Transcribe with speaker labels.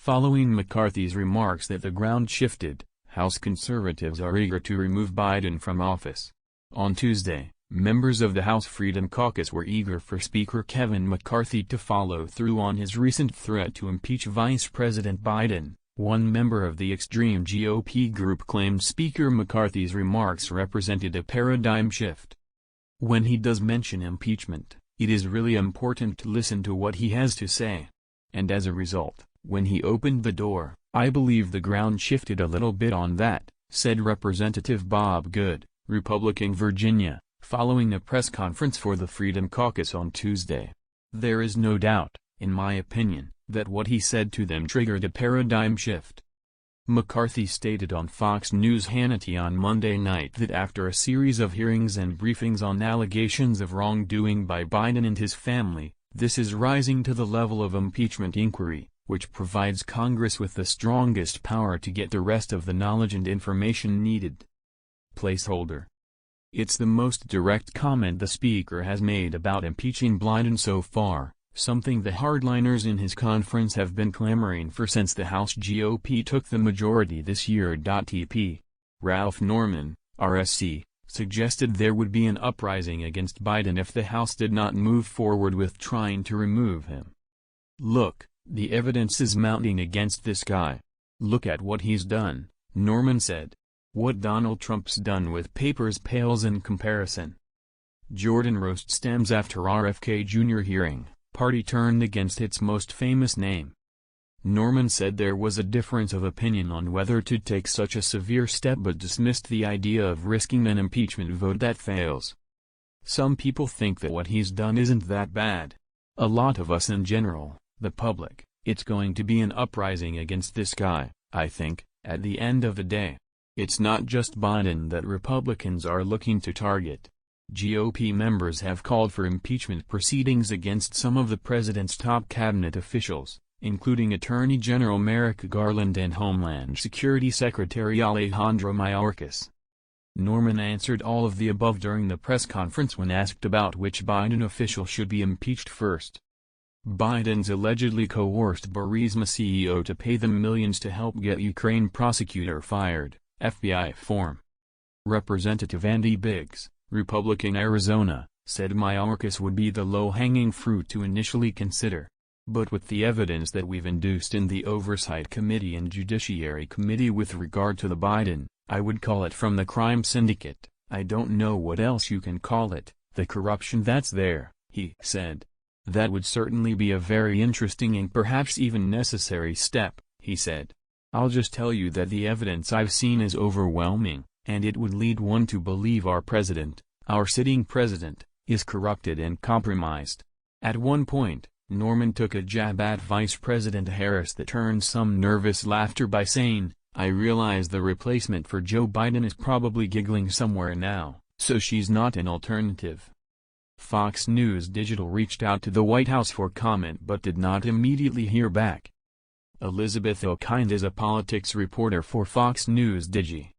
Speaker 1: Following McCarthy's remarks that the ground shifted, House conservatives are eager to remove Biden from office. On Tuesday, members of the House Freedom Caucus were eager for Speaker Kevin McCarthy to follow through on his recent threat to impeach Vice President Biden. One member of the extreme GOP group claimed Speaker McCarthy's remarks represented a paradigm shift. When he does mention impeachment, it is really important to listen to what he has to say. And as a result, when he opened the door, I believe the ground shifted a little bit on that, said Representative Bob Good, Republican Virginia, following a press conference for the Freedom Caucus on Tuesday. There is no doubt, in my opinion, that what he said to them triggered a paradigm shift. McCarthy stated on Fox News' Hannity on Monday night that after a series of hearings and briefings on allegations of wrongdoing by Biden and his family, this is rising to the level of impeachment inquiry, which provides Congress with the strongest power to get the rest of the knowledge and information needed. Placeholder. It's the most direct comment the Speaker has made about impeaching Biden so far, something the hardliners in his conference have been clamoring for since the House GOP took the majority this year. TP. Ralph Norman, RSC, suggested there would be an uprising against Biden if the House did not move forward with trying to remove him. Look, the evidence is mounting against this guy. Look at what he's done, Norman said. What Donald Trump's done with papers pales in comparison. Jordan roast stems after RFK Jr. hearing, party turned against its most famous name. Norman said there was a difference of opinion on whether to take such a severe step but dismissed the idea of risking an impeachment vote that fails. Some people think that what he's done isn't that bad. A lot of us in general, the public, it's going to be an uprising against this guy, I think, at the end of the day. It's not just Biden that Republicans are looking to target. GOP members have called for impeachment proceedings against some of the president's top cabinet officials, including Attorney General Merrick Garland and Homeland Security Secretary Alejandro Mayorkas. Norman answered all of the above during the press conference when asked about which Biden official should be impeached first. Biden's allegedly coerced Burisma CEO to pay them millions to help get Ukraine prosecutor fired, FBI form. Representative Andy Biggs, Republican Arizona, said Mayorkas would be the low-hanging fruit to initially consider. But with the evidence that we've induced in the Oversight Committee and Judiciary Committee with regard to the Biden, I would call it from the crime syndicate. I don't know what else you can call it, the corruption that's there, he said. That would certainly be a very interesting and perhaps even necessary step, he said. I'll just tell you that the evidence I've seen is overwhelming, and it would lead one to believe our president, our sitting president, is corrupted and compromised. At one point, Norman took a jab at Vice President Harris that turned some nervous laughter by saying, I realize the replacement for Joe Biden is probably giggling somewhere now, so she's not an alternative. Fox News Digital reached out to the White House for comment but did not immediately hear back. Elizabeth O'Kind is a politics reporter for Fox News Digi.